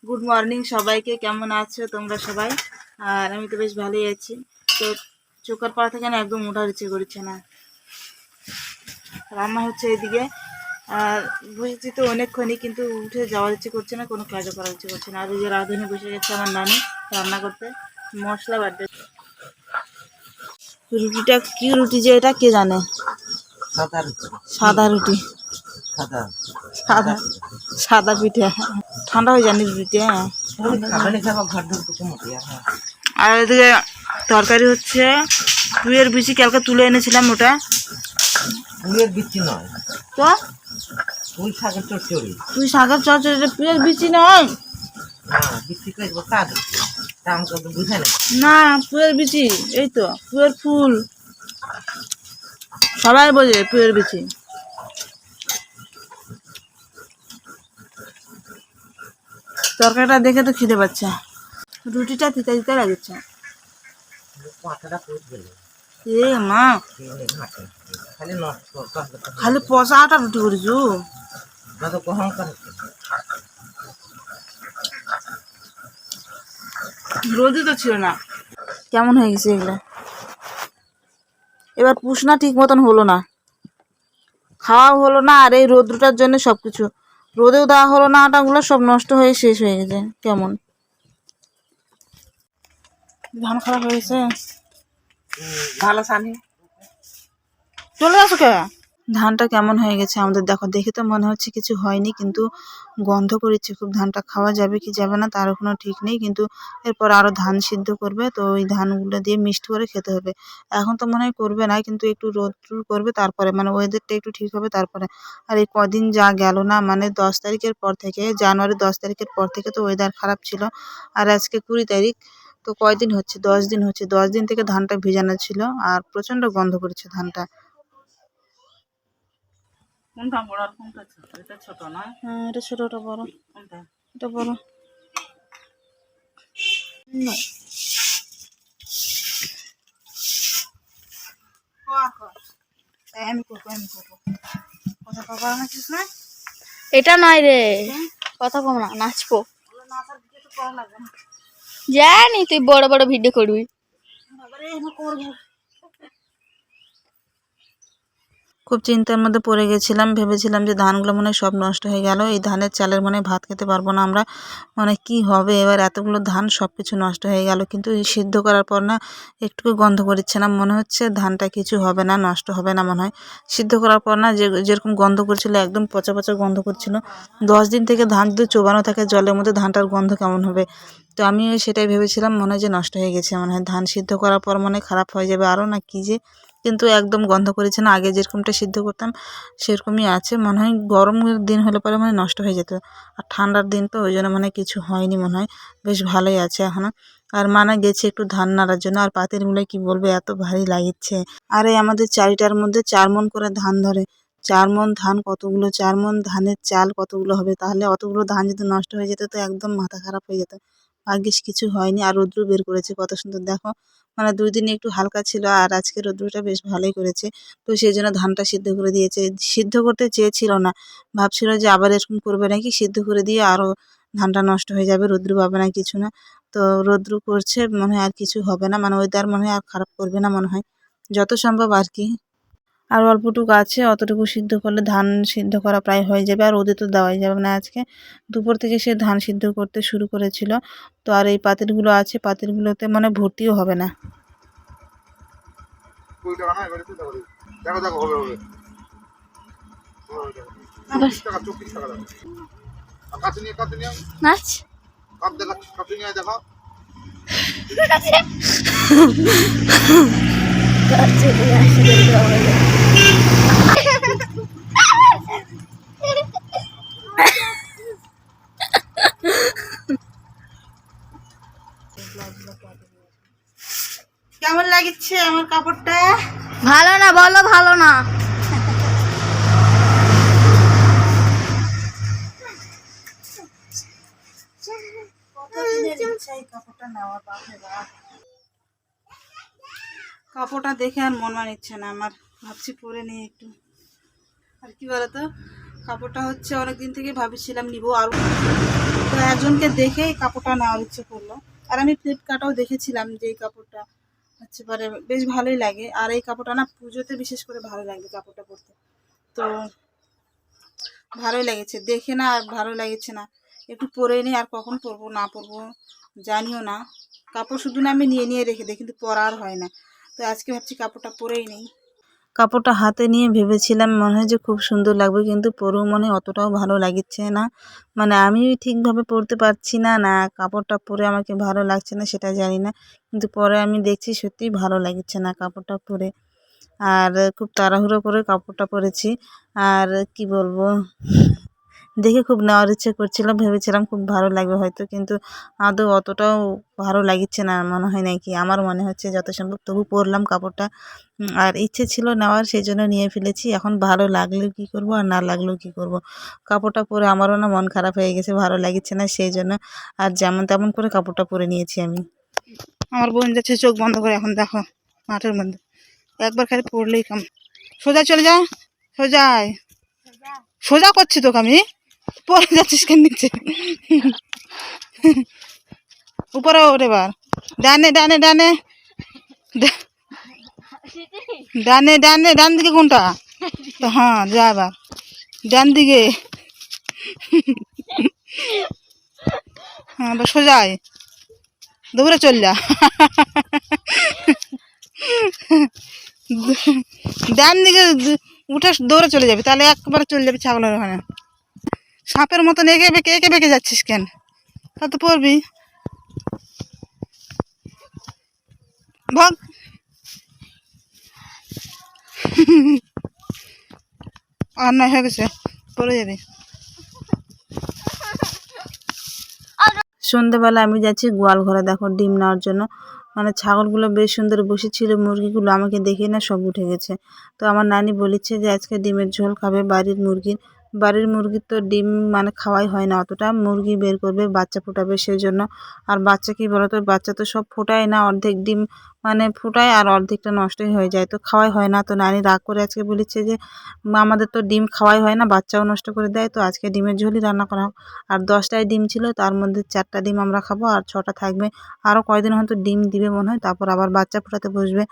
Good morning সবাইকে। কেমন আছো তোমরা সবাই? আর আমি তো বেশ ভালোই আছি। তো চোখের পাড়া থেকে না একদম ওঠার ইচ্ছে করছে না। রান্না হচ্ছে এদিকে, আর বুঝেছি তো অনেকক্ষণই, কিন্তু উঠে যাওয়ার ইচ্ছে করছে না, কোনো কাজও করার ইচ্ছে করছে না। আর এই যে রাঁধুনি বসে গেছে আমার নানি রান্না করতে, মশলা বাটতে। রুটিটা কি রুটি যে এটা কে জানে? সাদা রুটি, সাদা সাদা পিঠে। ঠান্ডা হয়ে জানি রুটিটা। আর এদিকে তরকারি হচ্ছে পুঁইয়ের বিচি, কালকে তুলে এনেছিলাম। ওটা পুঁইয়ের বিচি নয় তো, পুঁই শাকের চচ্চড়ি। তুই শাকের চচ্চড়ি, এটা পুঁইয়ের বিচি নয়। না, পুঁইয়ের বিচি, এই তো পুঁইয়ের ফুল, সবাই বোঝে পুঁইয়ের বিচি। তরকারিটা দেখে তো খিদে পাচ্ছে, রুটিটা তিতা তিতা লাগছে। এ মা, খালি পচাটা রুটি করেছু? রোদই তো ছিল না। কেমন হয়ে গেছে এগুলো? এবার পুষনা ঠিক মতন হলো না, খাওয়াও হলো না, আর এই রোদ্রটার জন্য সবকিছু, রোদেও দেওয়া হলো না, আটাগুলো সব নষ্ট হয়ে শেষ হয়ে গেছে। কেমন ধান খারাপ হয়েছে। ভালো সানি চলে আসো কে? ধানটা কেমন হয়ে গেছে আমাদের দেখো, দেখে তো মনে হচ্ছে কিছু হয়নি, কিন্তু গন্ধ করেছে খুব। ধানটা খাওয়া যাবে কি যাবে না তার কোনো ঠিক নেই, কিন্তু এরপর আরো ধান সিদ্ধ করবে, তো ওই ধানগুলো দিয়ে মিক্সড করে খেতে হবে। এখন তো মনে হয় করবে না, কিন্তু একটু রোদ করবে তারপরে, মানে ওয়েদারটা একটু ঠিক হবে তারপরে। আর এই কদিন যা গেল না, মানে 10 তারিখের পর থেকে, জানুয়ারি 10 তারিখের পর থেকে তো ওয়েদার খারাপ ছিল। আর আজকে 20 তারিখ, তো কয়দিন হচ্ছে? 10 দিন হচ্ছে। 10 দিন থেকে ধানটা ভিজানো ছিল, আর প্রচন্ড গন্ধ করেছে ধানটা। কোনটা বড় আর কোনটা ছোট? এটা ছোট না? হ্যাঁ, এটা ছোট, ওটা বড়। কোনটা? এটা বড় না। আমি করবো, আমি করবো। কথা কবার নাচিস না? এটা নয় রে, কথা কম না, নাচবো। নাচার ভিডিও তো করা লাগবে না। জানি তুই বড় বড় ভিডিও করবি। বাবারে, আমি করবো। খুব চিন্তার মধ্যে পড়ে গেছিলাম, ভেবেছিলাম যে ধানগুলো মনে হয় সব নষ্ট হয়ে গেল, এই ধানের চালের মনে হয় ভাত খেতে পারবো না আমরা, মানে কি হবে এবার, এতগুলো ধান সব কিছু নষ্ট হয়ে গেল। কিন্তু সিদ্ধ করার পর না একটু গন্ধ করছে না, মনে হচ্ছে ধানটা কিছু হবে না, নষ্ট হবে না মনে হয়। সিদ্ধ করার পর না যেরকম গন্ধ করছিল, একদম পচা পচা গন্ধ করছিল। 10 দিন থেকে ধান যদি চোবানো থাকে জলের মধ্যে, ধানটার গন্ধ কেমন হবে? তো আমি সেটাই ভেবেছিলাম, মনে হয় যে নষ্ট হয়ে গেছে, মনে হয় ধান সিদ্ধ করার পর মনে হয় খারাপ হয়ে যাবে আরও, না কি যে। কিন্তু একদম গন্ধ করেছে না, আগে যেরকমটা সিদ্ধ করতাম সেরকমই আছে। মনে হয় গরমের দিন হলে পরে মানে নষ্ট হয়ে যেত, আর ঠান্ডার দিন তো ওই জন্য মানে কিছু হয়নি, মনে হয় বেশ ভালোই আছে এখনো। আর মানে গেছে একটু ধান নাড়ার জন্য, আর পাতির গুলো কি বলবে, এত ভারী লাগছে। আর এই আমাদের চারিটার মধ্যে 4 মণ করে ধান ধরে, 4 মণ ধান কতগুলো, 4 মণ ধানের চাল কতগুলো হবে? তাহলে অতগুলো ধান যদি নষ্ট হয়ে যেত তো একদম মাথা খারাপ হয়ে যেত। ভাগ্যিস কিছু হয়নি। আর রৌদ্র বের করেছে কত সুন্দর দেখো, মানে 2 দিন একটু হালকা ছিল, আর আজকে রৌদ্রটা বেশ ভালোই করেছে। তো সেই জন্য ধানটা সিদ্ধ করে দিয়েছে। সিদ্ধ করতে চেয়েছিল না, ভাবছিল যে আবার এরকম করবে নাকি, সিদ্ধ করে দিয়ে আরও ধানটা নষ্ট হয়ে যাবে, রৌদ্র পাবে না কিছু না। তো রৌদ্র করছে, মনে হয় আর কিছু হবে না, মানে ওয়েদার মনে হয় আর খারাপ করবে না মনে হয়, যত সম্ভব আর কি। আর অল্পটুকু আছে, অতটুকু সিদ্ধ করলে ধান সিদ্ধ করা প্রায় হয়ে যাবে, আর ওদের তো দেওয়াই যাবে না আজকে। দুপুর থেকে সে ধান সিদ্ধ করতে শুরু করেছিল। তো আর এই পাতিলগুলো আছে, পাতিলগুলোতে মানে ভর্তিও হবে না। নাচ কেমন লাগছে আমার কাপড়টা? ভালো না, বলো ভালো না। কাপড়টা দেখে আর মন মানিচ্ছে না আমার, ভাবছি পরে নিই একটু। আর কি বলতো, কাপড়টা হচ্ছে অনেকদিন থেকে ভাবছিলাম নিবো, আর তো একজনকে দেখেই কাপড়টা নেওয়ার ইচ্ছে করলো। আর আমি ফ্লিপকার্টেও দেখেছিলাম যে এই কাপড়টা হচ্ছে পরে বেশ ভালোই লাগে। আর এই কাপড়টা না পুজোতে বিশেষ করে ভালো লাগবে কাপড়টা পরতে। তো ভালোই লেগেছে দেখে, না আর ভালো লেগেছে না, একটু পরে নিই। আর কখন পরবো না পরবো জানিও না। কাপড় শুধু না আমি নিয়ে নিয়ে রেখে দিই, কিন্তু পরা আর হয় না। তো আজকে ভাবছি কাপড়টা পরেই নেই। কাপড়টা হাতে নিয়ে ভেবেছিলাম মনে হয় যে খুব সুন্দর লাগবে, কিন্তু পরেও মনে হয় অতটাও ভালো লাগছে না। মানে আমি ঠিকভাবে পরতে পারছি না, না কাপড়টা পরে আমাকে ভালো লাগছে না সেটা জানি না, কিন্তু পরে আমি দেখছি সত্যিই ভালো লাগছে না কাপড়টা পরে। আর খুব তাড়াহুড়ো করে কাপড়টা পরেছি। আর কি বলবো, দেখে খুব নেওয়ার ইচ্ছে করছিল, ভেবেছিলাম খুব ভালো লাগবে হয়তো, কিন্তু আদৌ অতটাও ভালো লাগছে না মনে হয়, নাকি আমার মনে হচ্ছে যত সম্ভব। তবু পরলাম কাপড়টা। আর ইচ্ছে ছিল নেওয়ার, সেই জন্য নিয়ে ফেলেছি। এখন ভালো লাগলেও কী করব আর না লাগলেও কী করব। কাপড়টা পরে আমারও না মন খারাপ হয়ে গেছে, ভালো লাগছে না সেই জন্য। আর যেমন তেমন করে কাপড়টা পরে নিয়েছি আমি। আমার বোন যাচ্ছে চোখ বন্ধ করে, এখন দেখো মাঠের মধ্যে একবার খালি পড়লেই কাম। সোজা চলে যা, সোজাই সোজা করছি তোকে আমি, পরে যাচ্ছিস কেন নিচে? উপরে ওঠ এবার, ডানে ডানে ডানে ডানে ডানে, ডান দিকে কোনটা? তো হ্যাঁ যা এবার ডান দিকে। হ্যাঁ এবার সোজাই, দৌড়ে চল যা। ডান দিকে উঠে দৌড়ে চলে যাবে, তাহলে একবারে চলে যাবে ছাগলের ওখানে। সাপের মতন এঁকে বেঁকে যাচ্ছিস কেন? তা তো পড়বি, ভাগ। আর নয় হয়ে গেছে, পড়ে যাবে। সন্ধ্যেবেলা আমি যাচ্ছি গোয়াল ঘরে, দেখো ডিম নেওয়ার জন্য। মানে ছাগলগুলো বেশ সুন্দর বসেছিল, মুরগিগুলো আমাকে দেখে না সব উঠে গেছে। তো আমার নানি বলেছে যে আজকে ডিমের ঝোল খাবে বাড়ির মুরগির তো ডিম মানে খাওয়াই হয় না অতটা, মুরগি বের করবে বাচ্চা ফোটাবে সেই জন্য। আর বাচ্চা কি বলতো, বাচ্চা তো সব ফোটায় না, অর্ধেক ডিম মানে ফোটায় আর অর্ধেকটা নষ্টই হয়ে যায়, তো খাওয়াই হয় না। তো নানি রাগ করে আজকে বলেছে যে আমাদের তো ডিম খাওয়াই হয় না, বাচ্চাও নষ্ট করে দেয়, তো আজকে ডিমের ঝোলই রান্না করা হোক। আর 10টায় ডিম ছিল, তার মধ্যে 4টা ডিম আমরা খাবো আর 6টা থাকবে। আরও কয়দিন হয়তো ডিম দিবে মনে হয়, তারপর আবার বাচ্চা ফোটাতে বসবে।